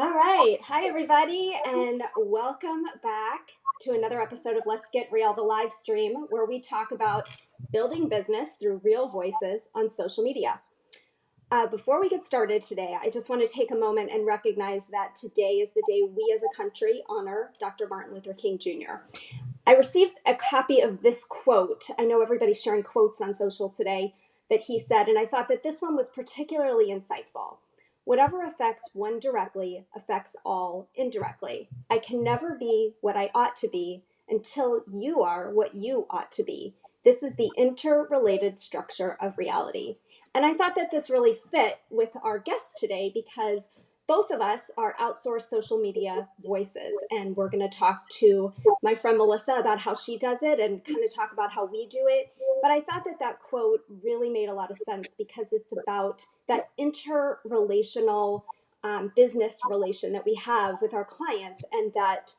All right. Hi, everybody, and welcome back to another episode of Let's Get Real, the live stream, where we talk about building business through real voices on social media. Before we get started today, I just want to take a moment and recognize that today is the day we as a country honor Dr. Martin Luther King Jr. I received a copy of this quote. I know everybody's sharing quotes on social today that he said, and I thought that this one was particularly insightful. Whatever affects one directly affects all indirectly. I can never be what I ought to be until you are what you ought to be. This is the interrelated structure of reality. And I thought that this really fit with our guest today because both of us are outsourced social media voices. And we're going to talk to my friend Melissa about how she does it and kind of talk about how we do it. But I thought that that quote really made a lot of sense because it's about that interrelational business relation that we have with our clients, and that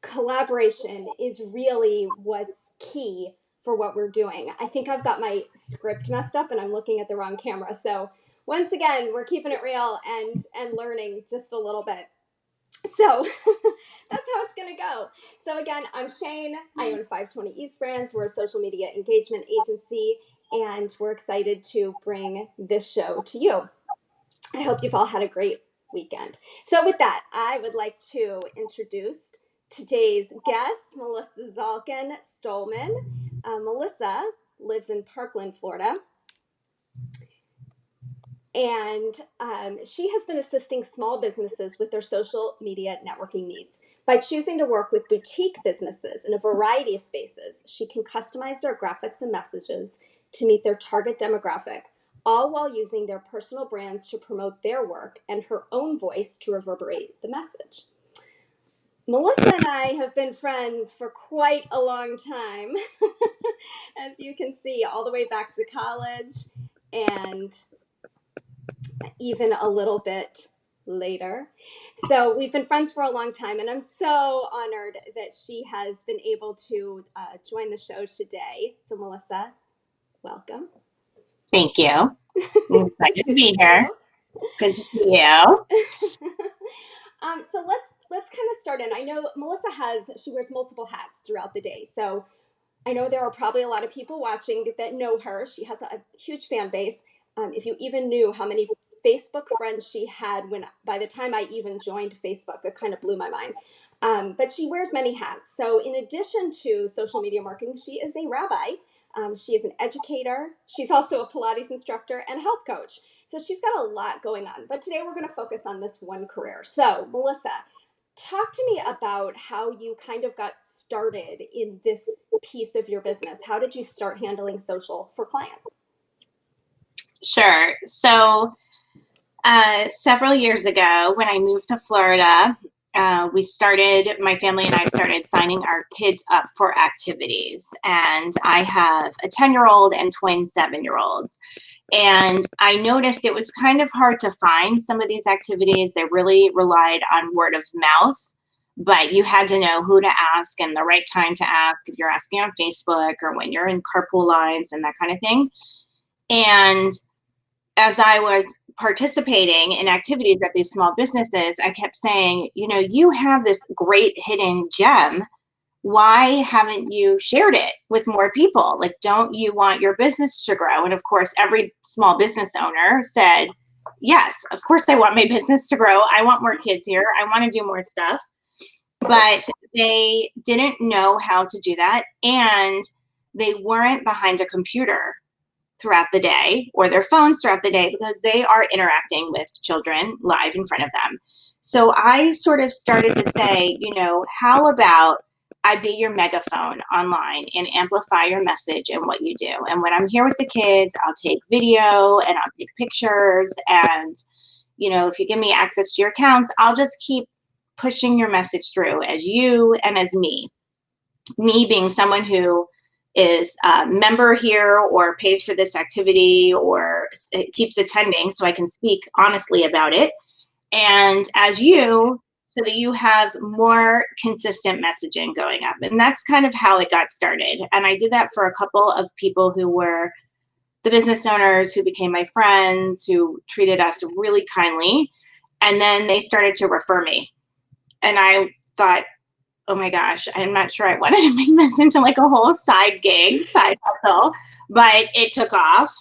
collaboration is really what's key for what we're doing. I think I've got my script messed up and I'm looking at the wrong camera. So once again, we're keeping it real and learning just a little bit. So that's how it's going to go. So again, I'm Shane. I own 520 East Brands. We're a social media engagement agency, and we're excited to bring this show to you. I hope you've all had a great weekend. So with that, I would like to introduce today's guest, Melissa Zalkin Stollman. Melissa lives in Parkland, Florida. And she has been assisting small businesses with their social media networking needs. By choosing to work with boutique businesses in a variety of spaces, she can customize their graphics and messages to meet their target demographic, all while using their personal brands to promote their work and her own voice to reverberate the message. Melissa and I have been friends for quite a long time, as you can see, all the way back to college and even a little bit later. So we've been friends for a long time, and I'm so honored that she has been able to join the show today. So Melissa, welcome. Thank you. I'm excited to be here. Good to see you. So let's kind of start in. I know Melissa she wears multiple hats throughout the day. So I know there are probably a lot of people watching that know her. She has a huge fan base. If you even knew how many Facebook friends she had by the time I even joined Facebook, it kind of blew my mind. But she wears many hats. So in addition to social media marketing, she is a rabbi. She is an educator. She's also a Pilates instructor and health coach. So she's got a lot going on. But today we're going to focus on this one career. So Melissa, talk to me about how you kind of got started in this piece of your business. How did you start handling social for clients? Sure. So several years ago, when I moved to Florida, my family and I started signing our kids up for activities. And I have a 10-year-old and twin 7-year-olds. And I noticed it was kind of hard to find some of these activities. They really relied on word of mouth, but you had to know who to ask and the right time to ask if you're asking on Facebook or when you're in carpool lines and that kind of thing. And as I was participating in activities at these small businesses, I kept saying, you have this great hidden gem. Why haven't you shared it with more people? Like, don't you want your business to grow? And of course, every small business owner said, yes, of course I want my business to grow. I want more kids here. I want to do more stuff. But they didn't know how to do that. And they weren't behind a computer throughout the day or their phones throughout the day because they are interacting with children live in front of them. So I sort of started to say, how about I be your megaphone online and amplify your message and what you do. And when I'm here with the kids, I'll take video and I'll take pictures. And, if you give me access to your accounts, I'll just keep pushing your message through as you and as me. Me being someone who is a member here or pays for this activity or keeps attending so I can speak honestly about it. And as you, so that you have more consistent messaging going up. And that's kind of how it got started. And I did that for a couple of people who were the business owners who became my friends, who treated us really kindly. And then they started to refer me. And I thought, oh my gosh, I'm not sure I wanted to make this into like a whole side gig, side hustle, but it took off.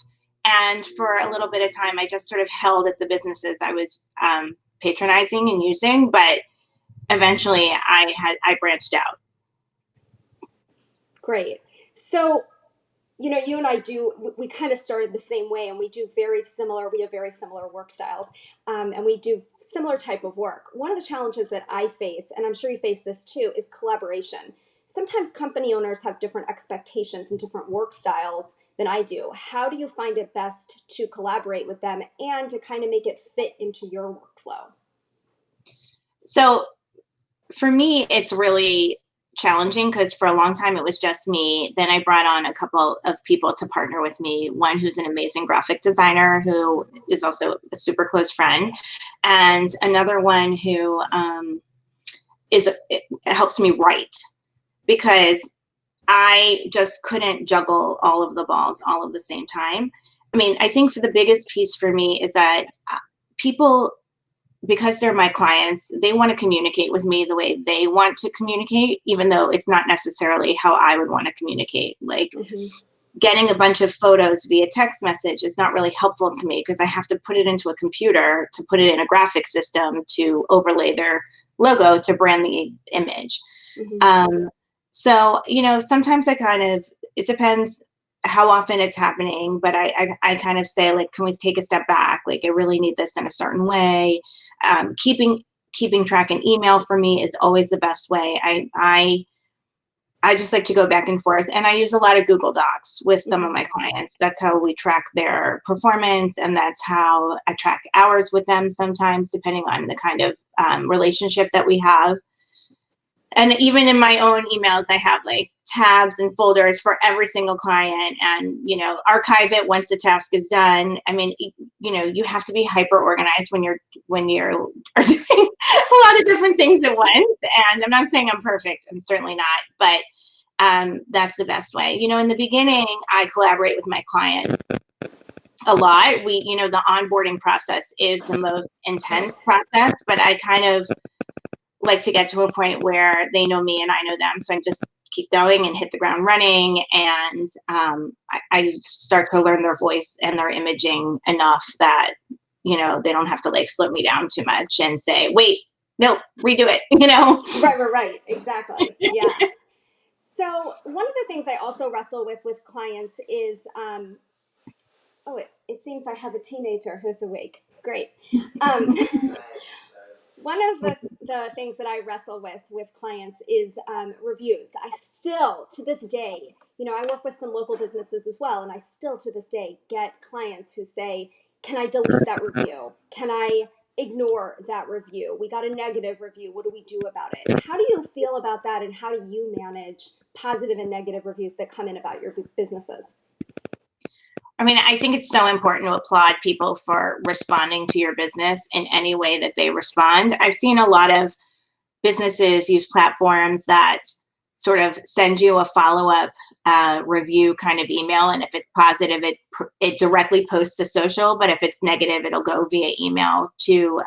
And for a little bit of time, I just sort of held at the businesses I was patronizing and using, but eventually I branched out. Great. So, you and I we kind of started the same way, and we have very similar work styles, and we do similar type of work. One of the challenges that I face, and I'm sure you face this too, is collaboration. Sometimes company owners have different expectations and different work styles than I do. How do you find it best to collaborate with them and to kind of make it fit into your workflow? So for me, it's really challenging because for a long time it was just me. Then I brought on a couple of people to partner with me. One who's an amazing graphic designer who is also a super close friend, and another one who it helps me write, because I just couldn't juggle all of the balls all at the same time. I mean, I think for the biggest piece for me is that people, because they're my clients, they want to communicate with me the way they want to communicate, even though it's not necessarily how I would want to communicate. Like getting a bunch of photos via text message is not really helpful to me because I have to put it into a computer to put it in a graphic system to overlay their logo to brand the image. So, sometimes it depends how often it's happening, but I kind of say, like, can we take a step back? Like, I really need this in a certain way. Keeping track in email for me is always the best way. I just like to go back and forth, and I use a lot of Google Docs with some of my clients. That's how we track their performance, and that's how I track hours with them sometimes, depending on the kind of relationship that we have. And even in my own emails, I have like tabs and folders for every single client, and, archive it once the task is done. I mean, you have to be hyper organized when you're are doing a lot of different things at once. And I'm not saying I'm perfect. I'm certainly not, but that's the best way. In the beginning, I collaborate with my clients a lot. The onboarding process is the most intense process, but I kind of like to get to a point where they know me and I know them. So I just keep going and hit the ground running. And I start to learn their voice and their imaging enough that, they don't have to like slow me down too much and say, wait, no, redo it, Right. Exactly. Yeah. So one of the things I also wrestle with clients is, it seems I have a teenager who's awake. Great. One of the things that I wrestle with clients is reviews. I still, to this day, I work with some local businesses as well, and I still, to this day, get clients who say, can I delete that review? Can I ignore that review? We got a negative review. What do we do about it? How do you feel about that, and how do you manage positive and negative reviews that come in about your businesses? I mean, I think it's so important to applaud people for responding to your business in any way that they respond. I've seen a lot of businesses use platforms that sort of send you a follow-up review kind of email. And if it's positive, it directly posts to social. But if it's negative, it'll go via email to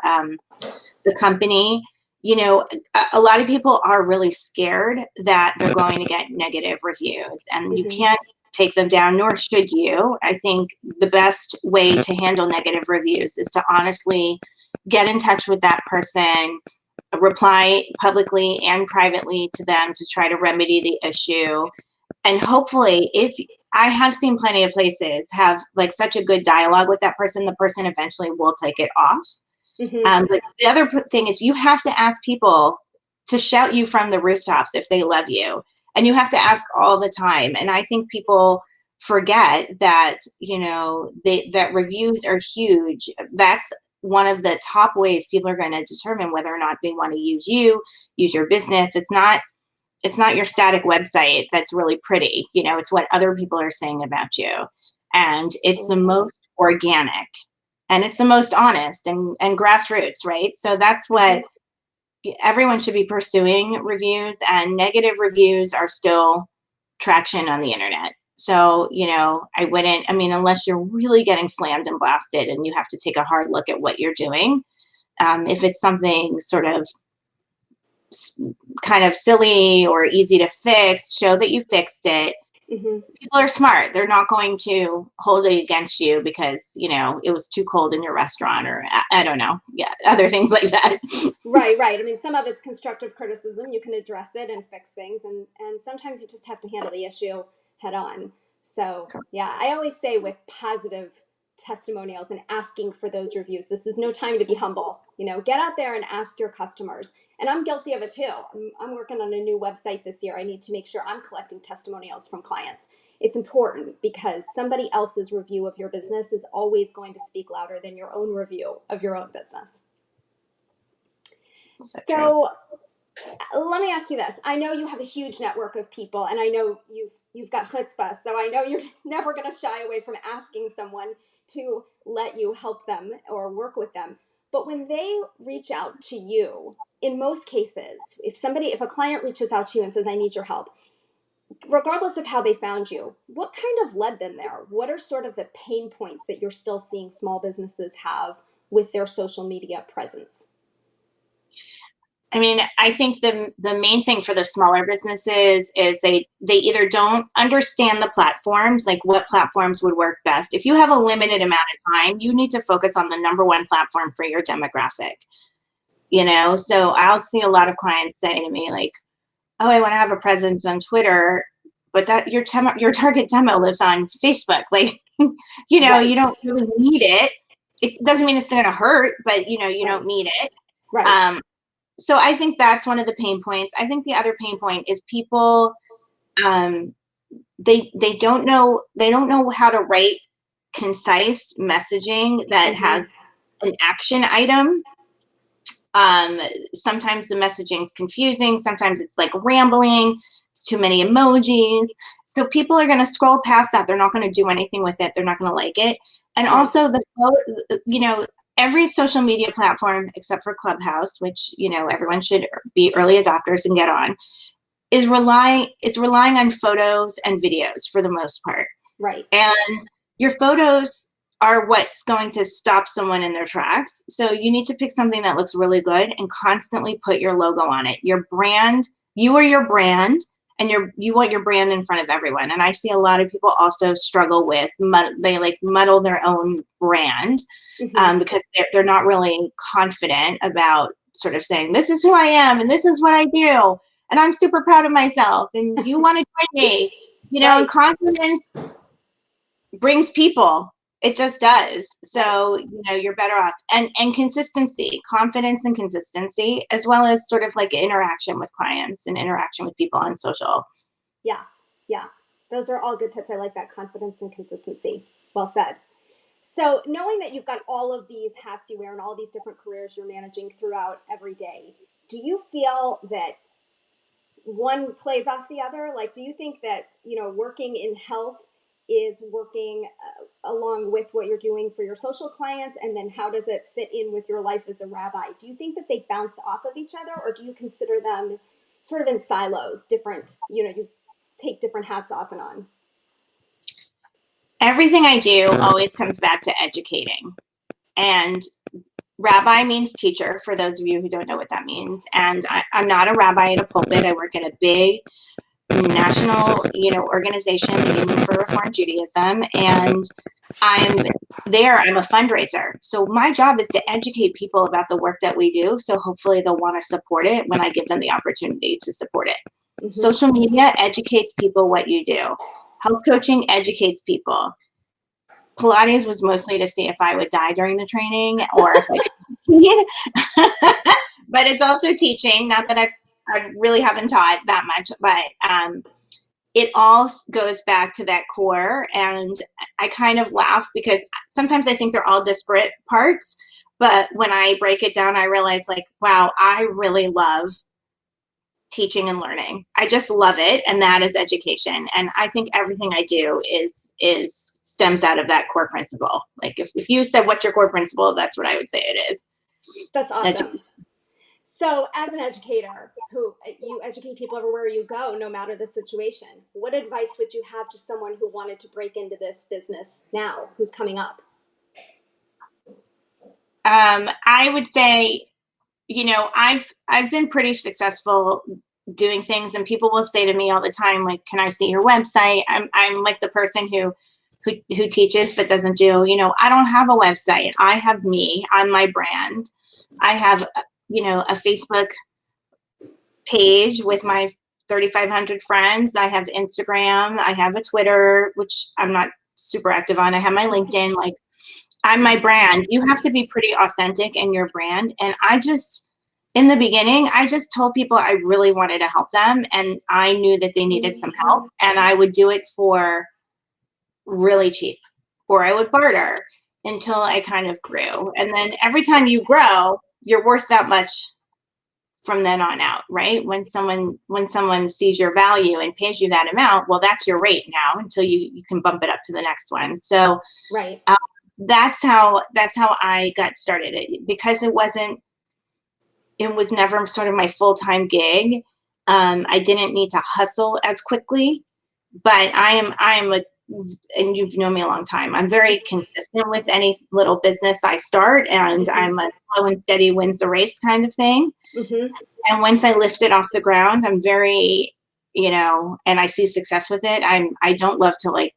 the company. A lot of people are really scared that they're going to get negative reviews, and you can't take them down, nor should you. I think the best way to handle negative reviews is to honestly get in touch with that person, reply publicly and privately to them to try to remedy the issue. And hopefully, if I have seen plenty of places have like such a good dialogue with that person, the person eventually will take it off. But the other thing is you have to ask people to shout you from the rooftops if they love you. And you have to ask all the time. And I think people forget that, that reviews are huge. That's one of the top ways people are going to determine whether or not they want to use your business. It's not your static website that's really pretty. It's what other people are saying about you. And it's the most organic, and it's the most honest and grassroots, right? So that's what everyone should be pursuing, reviews, and negative reviews are still traction on the internet. So, unless you're really getting slammed and blasted and you have to take a hard look at what you're doing, If it's something sort of kind of silly or easy to fix, show that you fixed it. Mm-hmm. People are smart. They're not going to hold it against you because, it was too cold in your restaurant, or I don't know. Yeah, other things like that. Right. I mean, some of it's constructive criticism. You can address it and fix things. And sometimes you just have to handle the issue head on. So, yeah, I always say with positive testimonials and asking for those reviews, this is no time to be humble. Get out there and ask your customers. And I'm guilty of it too. I'm working on a new website this year. I need to make sure I'm collecting testimonials from clients. It's important because somebody else's review of your business is always going to speak louder than your own review of your own business. So let me ask you this. I know you have a huge network of people, and I know you've got chutzpah, so I know you're never going to shy away from asking someone to let you help them or work with them. But when they reach out to you, in most cases, if a client reaches out to you and says, I need your help, regardless of how they found you, what kind of led them there? What are sort of the pain points that you're still seeing small businesses have with their social media presence? I mean, I think the main thing for the smaller businesses is they either don't understand the platforms, like what platforms would work best. If you have a limited amount of time, you need to focus on the number one platform for your demographic. So I'll see a lot of clients say to me like, "Oh, I want to have a presence on Twitter, but that your target demo lives on Facebook." Like, Right. you don't really need it. It doesn't mean it's going to hurt, but you Right. don't need it. Right. So I think that's one of the pain points. I think the other pain point is people, they don't know how to write concise messaging that Mm-hmm. has an action item. Sometimes the messaging is confusing. Sometimes it's like rambling. It's too many emojis. So people are going to scroll past that. They're not going to do anything with it. They're not going to like it. And Right. also every social media platform except for Clubhouse, which, everyone should be early adopters and get on, is relying on photos and videos for the most part. Right. And your photos are what's going to stop someone in their tracks. So you need to pick something that looks really good and constantly put your logo on it. Your brand, you are your brand, and you want your brand in front of everyone. And I see a lot of people also struggle with, they like muddle their own brand because they're not really confident about sort of saying, this is who I am and this is what I do. And I'm super proud of myself and you want to join me, Right. and confidence brings people. It just does. So, you're better off. And consistency, confidence and consistency, as well as sort of like interaction with clients and interaction with people on social. Yeah. Those are all good tips. I like that, confidence and consistency. Well said. So knowing that you've got all of these hats you wear and all these different careers you're managing throughout every day, do you feel that one plays off the other? Like, do you think that, working in health is working along with what you're doing for your social clients? And then how does it fit in with your life as a rabbi? Do you think that they bounce off of each other, or do you consider them sort of in silos, different, you take different hats off and on? Everything I do always comes back to educating. And rabbi means teacher, for those of you who don't know what that means. And I'm not a rabbi in a pulpit. I work at a big national, organization, the Union for Reform Judaism, and I'm a fundraiser. So my job is to educate people about the work that we do. So hopefully they'll want to support it when I give them the opportunity to support it. Mm-hmm. Social media educates people what you do. Health coaching educates people. Pilates was mostly to see if I would die during the training or if I could succeed. But it's also teaching. Not that I really haven't taught that much, but it all goes back to that core. And I kind of laugh because sometimes I think they're all disparate parts. But when I break it down, I realize like, wow, I really love teaching and learning. I just love it. And that is education. And I think everything I do is stems out of that core principle. Like if you said, what's your core principle? That's what I would say it is. That's awesome. So as an educator who you educate people everywhere you go, no matter the situation, what advice would you have to someone who wanted to break into this business now, who's coming up? I would say, I've been pretty successful doing things, and people will say to me all the time, like, "Can I see your website?" I'm like the person who teaches but doesn't do. I don't have a website. I have me. I'm my brand. I have a Facebook page with my 3,500 friends. I have Instagram. I have a Twitter, which I'm not super active on. I have my LinkedIn. Like, I'm my brand. You have to be pretty authentic in your brand. And in the beginning, I just told people I really wanted to help them, and I knew that they needed some help, and I would do it for really cheap, or I would barter until I kind of grew. And then every time you grow, you're worth that much from then on out, right? When someone sees your value and pays you that amount, well, that's your rate now until you can bump it up to the next one. So right. That's how I got started. Because it was never sort of my full-time gig. I didn't need to hustle as quickly, but and you've known me a long time. I'm very consistent with any little business I start, and I'm a slow and steady wins the race kind of thing. And once I lift it off the ground, I'm very, and I see success with it. I don't love to like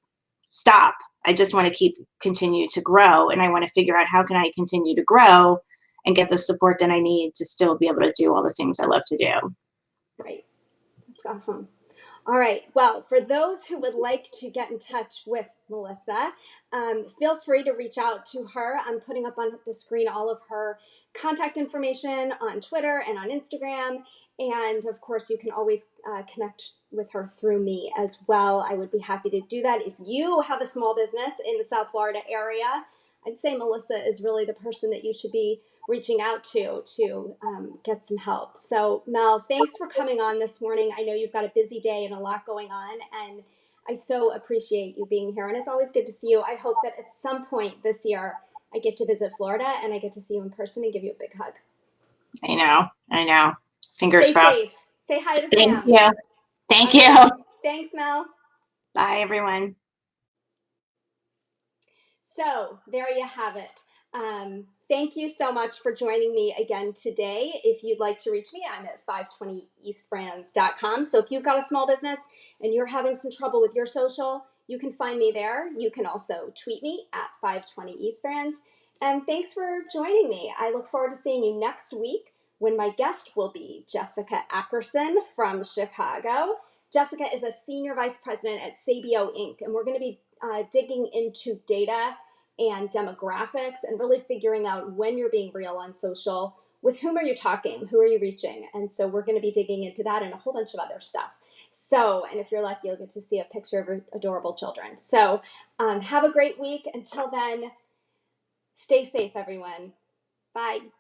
stop. I just want to continue to grow, and I want to figure out how can I continue to grow and get the support that I need to still be able to do all the things I love to do. Right. That's awesome. All right. Well, for those who would like to get in touch with Melissa, feel free to reach out to her. I'm putting up on the screen all of her contact information on Twitter and on Instagram. And of course, you can always connect with her through me as well. I would be happy to do that. If you have a small business in the South Florida area, I'd say Melissa is really the person that you should be reaching out to get some help. So Mel, thanks for coming on this morning. I know you've got a busy day and a lot going on, and I so appreciate you being here. And it's always good to see you. I hope that at some point this year I get to visit Florida and I get to see you in person and give you a big hug. I know. Fingers Stay crossed. safe. Say hi to the Thank fam. you. Thank All you. right. Thanks, Mel. Bye, everyone. So there you have it. Thank you so much for joining me again today. If you'd like to reach me, I'm at 520eastbrands.com. So if you've got a small business and you're having some trouble with your social, you can find me there. You can also tweet me at 520eastbrands. And thanks for joining me. I look forward to seeing you next week when my guest will be Jessica Ackerson from Chicago. Jessica is a senior vice president at Sabio Inc., and we're going to be digging into data and demographics and really figuring out when you're being real on social, with whom are you talking, who are you reaching. And so we're going to be digging into that and a whole bunch of other stuff. So, and if you're lucky, you'll get to see a picture of adorable children. So have a great week. Until then, stay safe, everyone. Bye.